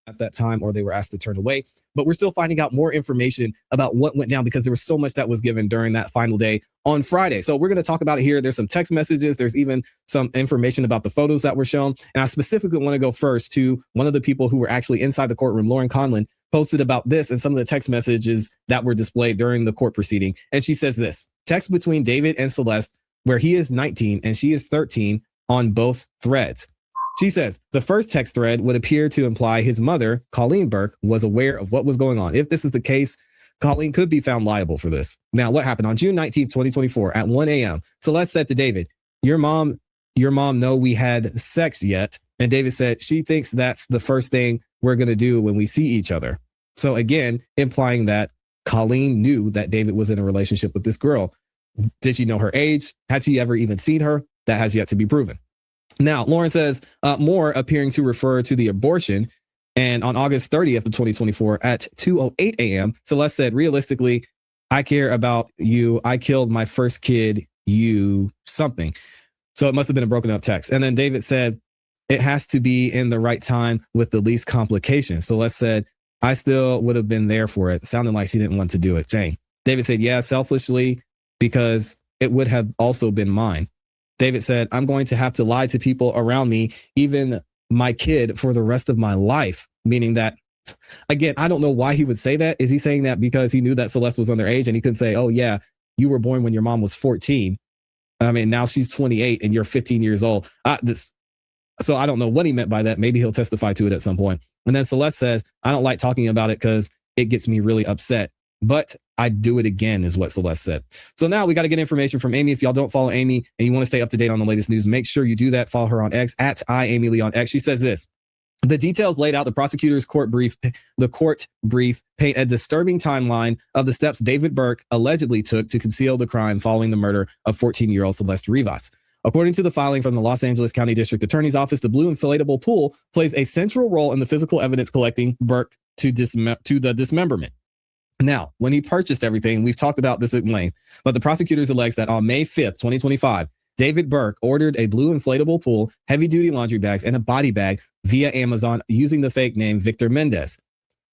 at that time, or they were asked to turn away. But we're still finding out more information about what went down because there was so much that was given during that final day on Friday. So we're going to talk about it here. There's some text messages. There's even some information about the photos that were shown. And I specifically want to go first to one of the people who were actually inside the courtroom. Lauren Conlon posted about this and some of the text messages that were displayed during the court proceeding. And she says this: text between David and Celeste, where he is 19 and she is 13 on both threads. She says the first text thread would appear to imply his mother, Colleen Burke, was aware of what was going on. If this is the case, Colleen could be found liable for this. Now, what happened on June 19th, 2024 at 1 a.m. Celeste said to David, your mom know we had sex yet? And David said, she thinks that's the first thing we're going to do when we see each other. So again, implying that Colleen knew that David was in a relationship with this girl. Did she know her age? Had she ever even seen her? That has yet to be proven. Now, Lauren says more appearing to refer to the abortion. And on August 30th of 2024 at 2:08 a.m., Celeste said, realistically, I care about you. I killed my first kid, you something. So it must have been a broken up text. And then David said, it has to be in the right time with the least complications. Celeste said, I still would have been there for it. Sounding like she didn't want to do it. Dang. David said, yeah, selfishly, because it would have also been mine. David said, I'm going to have to lie to people around me, even my kid, for the rest of my life. Meaning that, again, I don't know why he would say that. Is he saying that because he knew that Celeste was underage and he couldn't say, oh, yeah, you were born when your mom was 14. I mean, now she's 28 and you're 15 years old. So I don't know what he meant by that. Maybe he'll testify to it at some point. And then Celeste says, I don't like talking about it because it gets me really upset. But I'd do it again, is what Celeste said. So now we got to get information from Amy. If y'all don't follow Amy and you want to stay up to date on the latest news, make sure you do that. Follow her on X at @IamyLee on X. She says this: the details laid out the prosecutor's court brief paint a disturbing timeline of the steps David Burke allegedly took to conceal the crime following the murder of 14-year-old Celeste Rivas. According to the filing from the Los Angeles County District Attorney's Office, the blue inflatable pool plays a central role in the physical evidence collecting Burke to the dismemberment. Now, when he purchased everything, we've talked about this at length, but the prosecutors allege that on May 5th, 2025, David Burke ordered a blue inflatable pool, heavy-duty laundry bags, and a body bag via Amazon using the fake name Victor Mendez.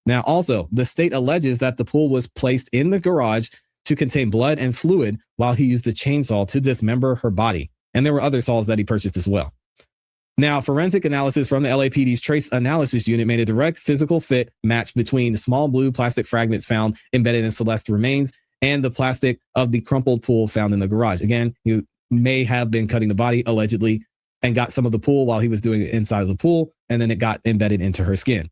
Now, also, the state alleges that the pool was placed in the garage to contain blood and fluid while he used a chainsaw to dismember her body. And there were other saws that he purchased as well. Now, forensic analysis from the LAPD's Trace Analysis Unit made a direct physical fit match between the small blue plastic fragments found embedded in Celeste's remains and the plastic of the crumpled pool found in the garage. Again, he may have been cutting the body, allegedly, and got some of the pool while he was doing it inside of the pool, and then it got embedded into her skin.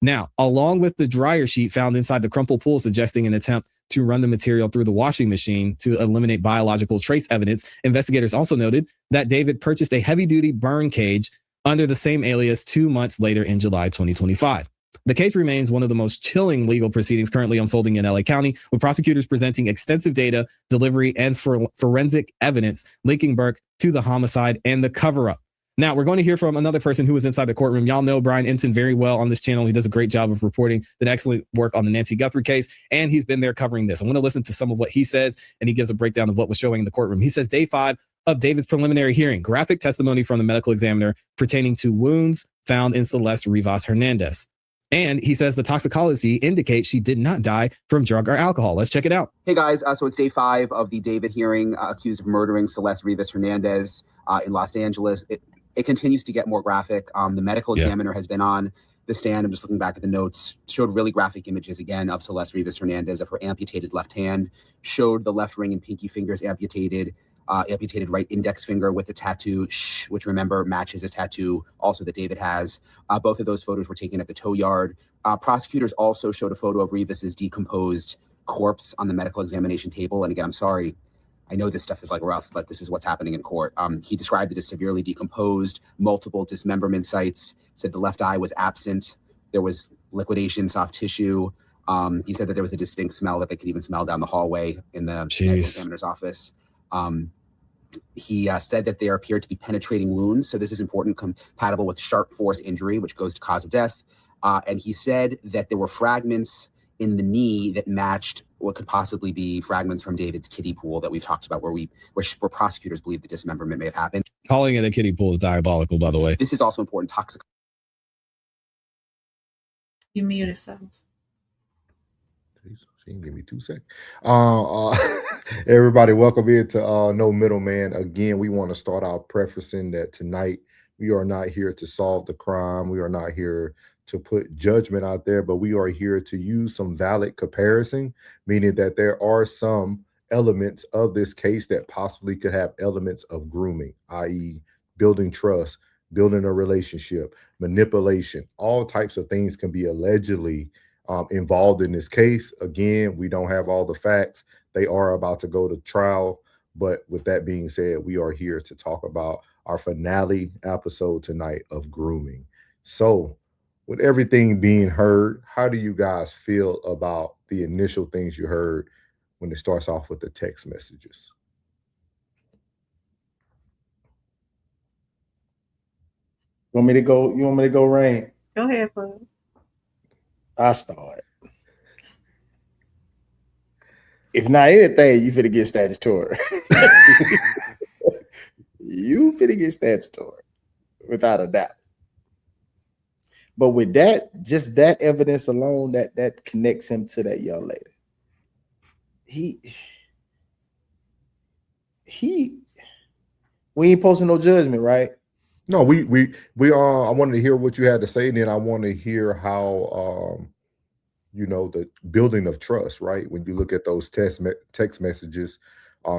Now, along with the dryer sheet found inside the crumpled pool suggesting an attempt to run the material through the washing machine to eliminate biological trace evidence, investigators also noted that David purchased a heavy-duty burn cage under the same alias 2 months later in July 2025. The case remains one of the most chilling legal proceedings currently unfolding in LA County, with prosecutors presenting extensive data, delivery, and forensic evidence linking Burke to the homicide and the cover-up. Now, we're going to hear from another person who was inside the courtroom. Y'all know Brian Enton very well on this channel. He does a great job of reporting, did excellent work on the Nancy Guthrie case, and he's been there covering this. I want to listen to some of what he says, and he gives a breakdown of what was showing in the courtroom. He says, day 5 of David's preliminary hearing, graphic testimony from the medical examiner pertaining to wounds found in Celeste Rivas Hernandez. And he says the toxicology indicates she did not die from drug or alcohol. Let's check it out. Hey, guys. So it's day 5 of the David hearing, accused of murdering Celeste Rivas Hernandez in Los Angeles. It continues to get more graphic. The medical examiner has been on the stand. I'm just looking back at the notes, showed really graphic images again of Celeste Rivas Hernandez, of her amputated left hand, showed the left ring and pinky fingers amputated, amputated right index finger with the tattoo, which remember matches a tattoo also that David has. Both of those photos were taken at the tow yard. Prosecutors also showed a photo of Rivas's decomposed corpse on the medical examination table. And again, I'm sorry, I know this stuff is like rough, but this is what's happening in court. He described it as severely decomposed, multiple dismemberment sites, said the left eye was absent. There was liquidation, soft tissue. He said that there was a distinct smell that they could even smell down the hallway in the medical examiner's office. He said that there appeared to be penetrating wounds. So this is important, compatible with sharp force injury, which goes to cause of death. And he said that there were fragments in the knee that matched what could possibly be fragments from David's kiddie pool that we've talked about, where prosecutors believe the dismemberment may have happened. Calling it a kiddie pool is diabolical, by the way. This is also important. Toxic You mute yourself. She didn't give me 2 seconds. Everybody, welcome into No Middleman. Again, we want to start out prefacing that tonight we are not here to solve the crime. We are not here to put judgment out there, but we are here to use some valid comparison, meaning that there are some elements of this case that possibly could have elements of grooming, i.e., building trust, building a relationship, manipulation. All types of things can be allegedly involved in this case. Again, we don't have all the facts. They are about to go to trial. But with that being said, we are here to talk about our finale episode tonight of grooming. So, with everything being heard, how do you guys feel about the initial things you heard when it starts off with the text messages? You want me to go, Rain? Go ahead, bro. I start. If not anything, you finna get statutory. You finna get statutory, without a doubt. But with that, just that evidence alone, that connects him to that young lady. We ain't posting no judgment, right? No, we I wanted to hear what you had to say, and then I want to hear how the building of trust, right? When you look at those text messages,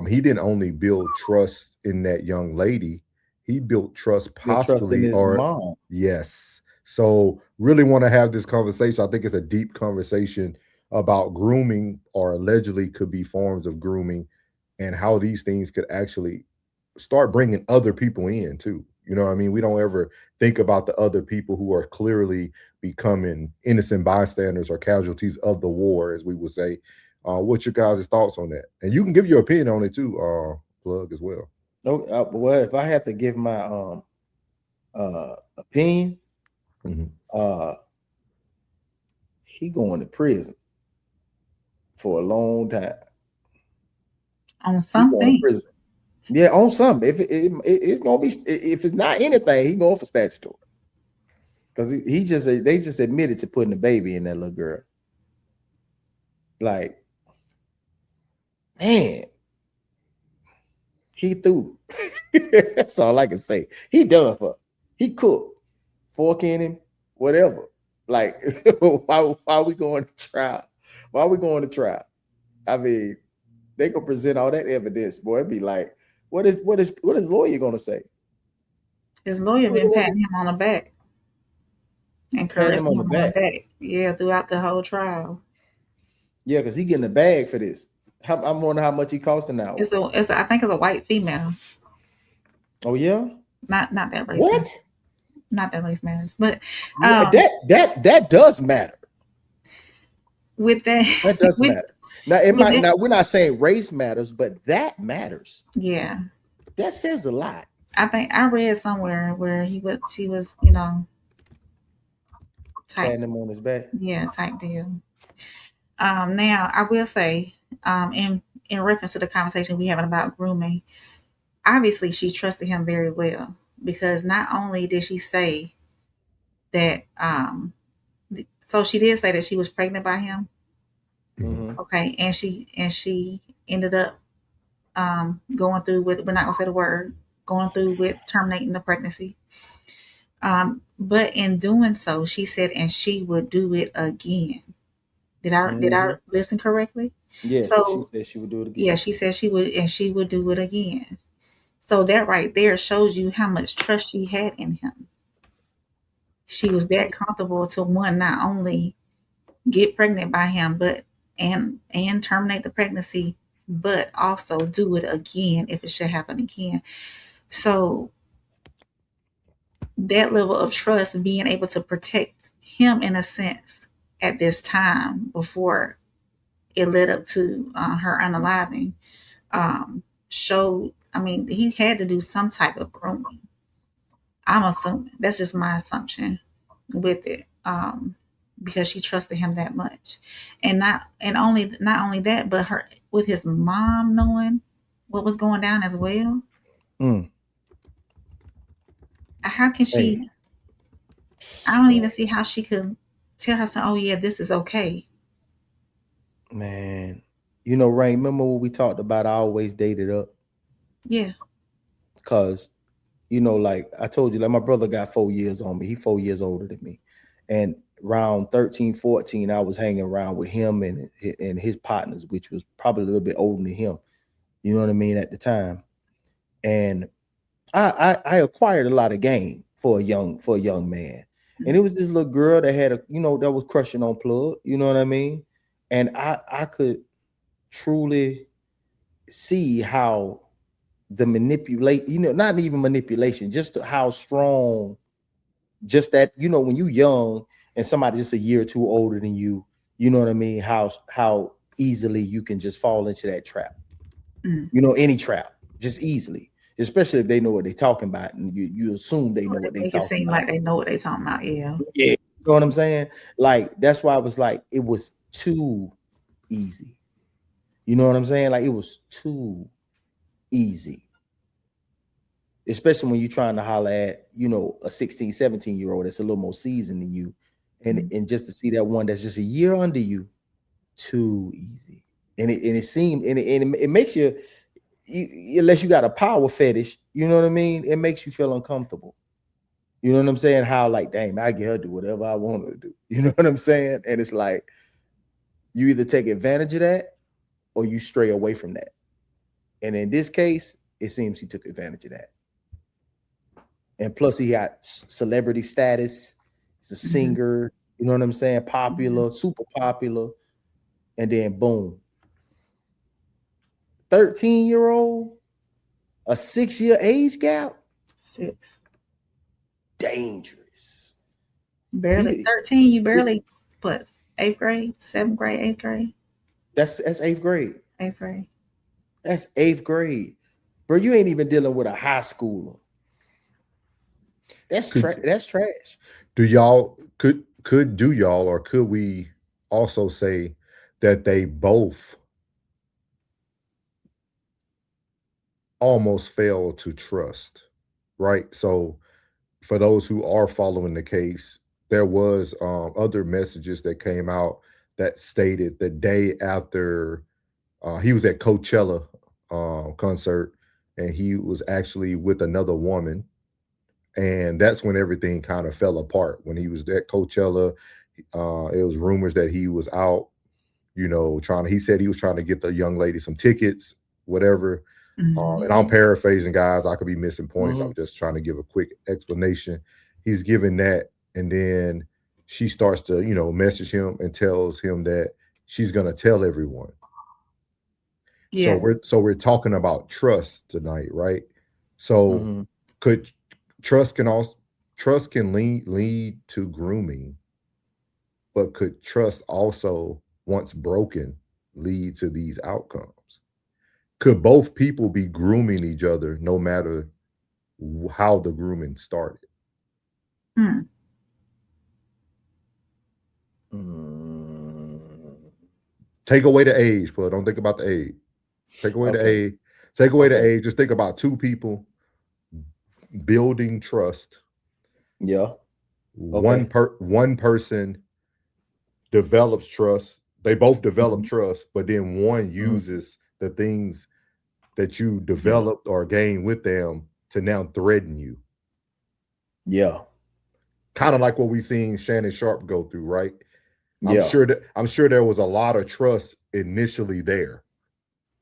he didn't only build trust in that young lady, he built trust possibly in his mom. Yes. So really want to have this conversation. I think it's a deep conversation about grooming, or allegedly could be forms of grooming, and how these things could actually start bringing other people in too. You know what I mean? We don't ever think about the other people who are clearly becoming innocent bystanders or casualties of the war, as we would say. What's your guys' thoughts on that? And you can give your opinion on it too, Plug, as well. No, well, if I have to give my opinion, he going to prison for a long time. On something. Yeah, on something. If it's gonna be, if it's not anything, he going for statutory. Because they just admitted to putting a baby in that little girl. Like, man, he threw. That's all I can say. He done for. He cooked, fork in him, whatever. Like, why are we going to trial? Why are we going to trial? I mean, they gonna present all that evidence, boy. It'd be like, what is lawyer gonna say? His lawyer been patting him on the back and caressing him on the back. Yeah, throughout the whole trial. Yeah, because he getting a bag for this. I'm wondering how much he cost an hour. I think it's a white female. Oh yeah, not that race. What? Not that race matters, but that does matter. With that does matter. Now now we're not saying race matters, but that matters. Yeah, that says a lot. I think I read somewhere where she was, patting him on his back. Yeah, type deal. Now I will say, in reference to the conversation we having about grooming, obviously she trusted him very well, because not only did she say that, so she did say that she was pregnant by him. Mm-hmm. Okay, and she ended up going through with, we're not gonna say the word, going through with terminating the pregnancy. But in doing so, she said, and she would do it again. Did I listen correctly? Yes. So she said she would do it again. Yeah, she said she would, and she would do it again. So that right there shows you how much trust she had in him. She was that comfortable to, one, not only get pregnant by him, but and terminate the pregnancy, but also do it again if it should happen again. So that level of trust, being able to protect him in a sense at this time before it led up to her unaliving, showed, I mean, he had to do some type of grooming. I'm assuming, that's just my assumption with it, because she trusted him that much, and not only that, but her, with his mom knowing what was going down as well. How can she? I don't even see how she could tell her, oh yeah, this is okay. Man, you know, Rain, remember what we talked about? I always dated up. Yeah. Because, you know, like I told you, like my brother got 4 years on me. He's 4 years older than me. And around 13, 14, I was hanging around with him and his partners, which was probably a little bit older than him. You know what I mean? At the time. And I acquired a lot of game for a young man. And it was this little girl that had that was crushing on Plug, you know what I mean? And I could truly see how the not even manipulation, just how strong, just that, when you young and somebody just a year or two older than you, you know what I mean? How easily you can just fall into that trap, any trap, just easily. Especially if they know what they're talking about, and you assume they know what they're talking about. It seem like they know what they're talking about, yeah. Yeah, you know what I'm saying? Like, that's why I was like, it was too easy. You know what I'm saying? Like, it was too easy. Especially when you're trying to holler at, a 16, 17-year-old that's a little more seasoned than you. And just to see that one that's just a year under you, too easy. And it seemed, and it makes you, unless you got a power fetish, you know what I mean? It makes you feel uncomfortable. You know what I'm saying? How like, dang, I get her to do whatever I want her to do. You know what I'm saying? And it's like, you either take advantage of that or you stray away from that. And in this case, it seems he took advantage of that. And plus he got celebrity status. He's a singer, you know what I'm saying? Popular, super popular. And then boom. 13-year-old, a 6-year age gap. 6. Dangerous. Barely 13. You barely what? 8th grade, 7th grade, 8th grade. That's 8th grade. 8th grade. That's 8th grade, bro. You ain't even dealing with a high schooler. That's trash. Could we also say that they both almost fail to trust, right? So for those who are following the case, there was other messages that came out that stated the day after he was at Coachella concert, and he was actually with another woman. And that's when everything kind of fell apart. When he was at Coachella, it was rumors that he was out, he said he was trying to get the young lady some tickets, whatever. And I'm paraphrasing, guys. I could be missing points. I'm just trying to give a quick explanation. He's giving that, and then she starts to, message him and tells him that she's gonna tell everyone. Yeah. So we're talking about trust tonight, right? So could trust can lead to grooming, but could trust also, once broken, lead to these outcomes? Could both people be grooming each other no matter how the grooming started? Take away the age, but don't think about the age. Take away the age. Take away the age. Just think about two people building trust. Yeah. One person develops trust. They both develop trust, but then one uses the things that you developed or gained with them to now threaten you. Yeah. Kind of like what we've seen Shannon Sharp go through, right? Yeah. I'm sure there was a lot of trust initially there.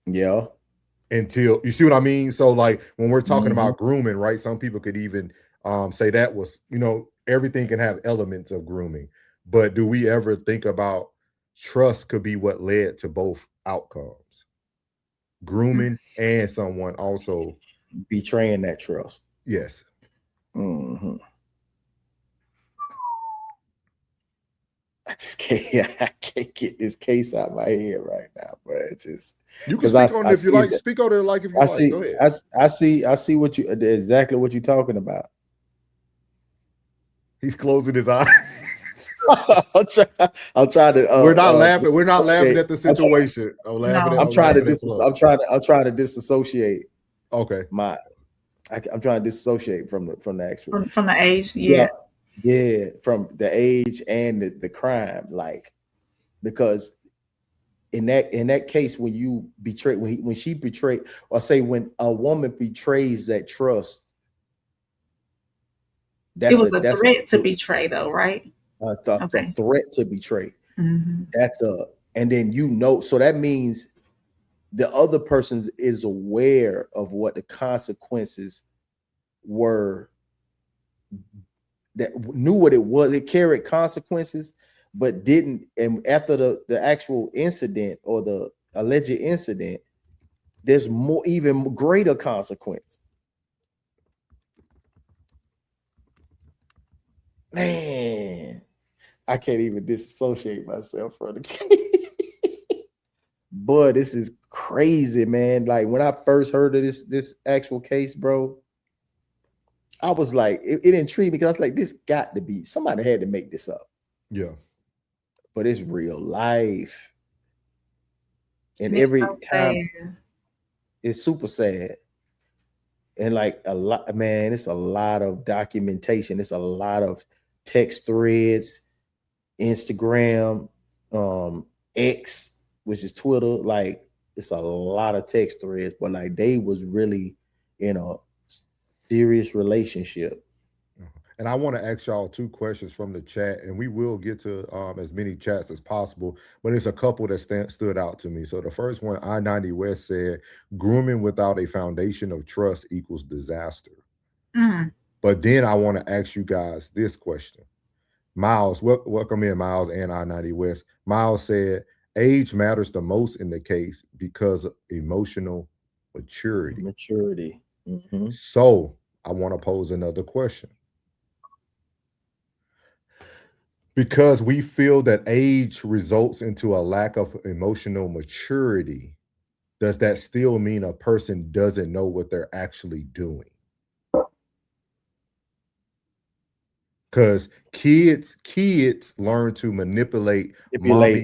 Yeah. Until, you see what I mean? So like when we're talking about grooming, right? Some people could even say that was, everything can have elements of grooming. But do we ever think about trust could be what led to both outcomes? Grooming and someone also betraying that trust. Yes. I just can't get this case out of my head right now, but it's just, you can speak on it if you like. Speak on it like if you like. Go ahead. I see what you exactly what you're talking about. He's closing his eyes. I'm trying to. We're not laughing. We're not laughing at the situation. I'm trying to disassociate. Okay. I'm trying to disassociate from the actual from the age. Yeah. Yeah, from the age and the crime, like, because in that case, when you betray, when she betrayed, or say when a woman betrays that trust, It was a that's threat to betray, though, right? the Okay. threat to betray. Hmm. That's and then so that means the other person is aware of what the consequences were, that knew what it was. It carried consequences, but didn't. And after the actual incident or the alleged incident, there's more, even greater consequence. Man, I can't even disassociate myself from the Boy, this is crazy, man. Like, when I first heard of this actual case, bro, I was like, it intrigued me, because I was like, this got to be, somebody had to make this up. Yeah. But it's real life. And It's every so time sad. it's super sad. And like a lot, man, it's a lot of documentation. It's a lot of text threads, Instagram, X, which is Twitter. Like, it's a lot of text threads, but like, they was really in a serious relationship. And I want to ask y'all 2 questions from the chat, and we will get to as many chats as possible, but there's a couple that stood out to me. So the first one, I-90 West said, grooming without a foundation of trust equals disaster. Mm. But then I want to ask you guys this question. Miles, welcome in, Miles, and I-90 West. Miles said, age matters the most in the case because of emotional maturity. Mm-hmm. So I want to pose another question. Because we feel that age results into a lack of emotional maturity, does that still mean a person doesn't know what they're actually doing? Because kids learn to manipulate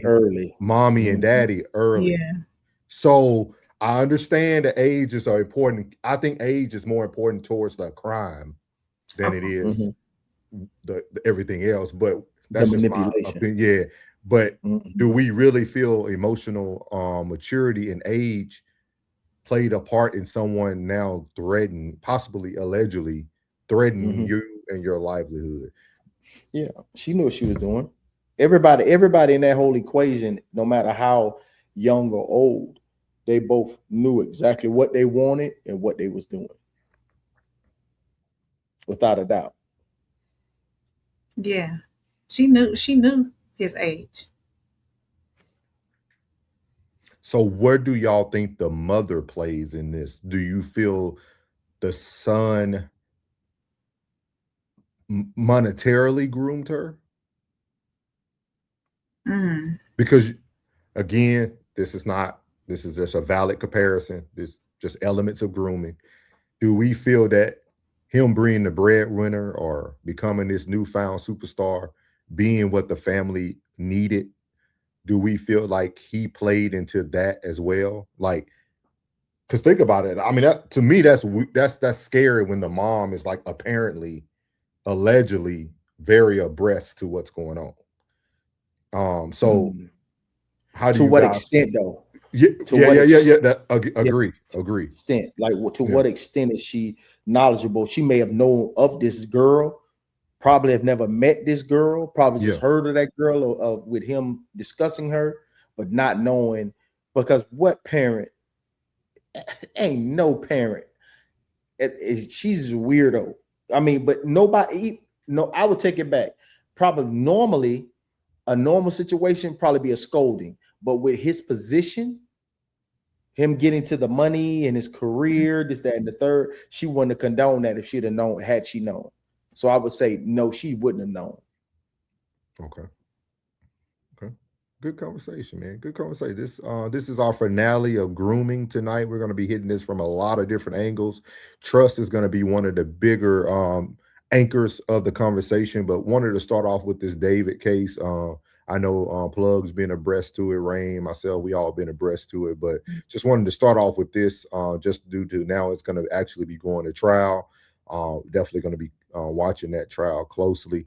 early, mommy and daddy early. Yeah. So I understand that ages are important. I think age is more important towards the crime than it is the everything else. But that's just my opinion. Yeah. But do we really feel emotional maturity and age played a part in someone now possibly allegedly threatening you and your livelihood? Yeah, she knew what she was doing. Everybody in that whole equation, no matter how young or old, they both knew exactly what they wanted and what they was doing, without a doubt. Yeah, she knew his age. So where do y'all think the mother plays in this? Do you feel the son monetarily groomed her? Because again, this is just a valid comparison. There's just elements of grooming. Do we feel that him being the breadwinner or becoming this newfound superstar, being what the family needed, do we feel like he played into that as well? Like, because think about it. I mean, to me, that's scary when the mom is like apparently, allegedly very abreast to what's going on. So how do to you what guys, extent though? Yeah. That, agree. Extent, like, to what extent is she knowledgeable? She may have known of this girl, probably have never met this girl, probably just heard of that girl with him discussing her, but not knowing, because what parent, ain't no parent, she's a weirdo. I mean, but nobody, no, I would take it back. Probably normally, a normal situation probably be a scolding, but with his position, him getting to the money and his career, this, that, and the third, she wouldn't have condoned that if she'd have known, had she known. So I would say no, she wouldn't have known. Okay. Good conversation, man. Good conversation. This is our finale of grooming tonight. We're going to be hitting this from a lot of different angles. Trust is going to be one of the bigger anchors of the conversation, but wanted to start off with this David case. I know Plugs been abreast to it, Rain, myself, we all been abreast to it, but just wanted to start off with this just due to now it's going to actually be going to trial. Definitely going to be watching that trial closely.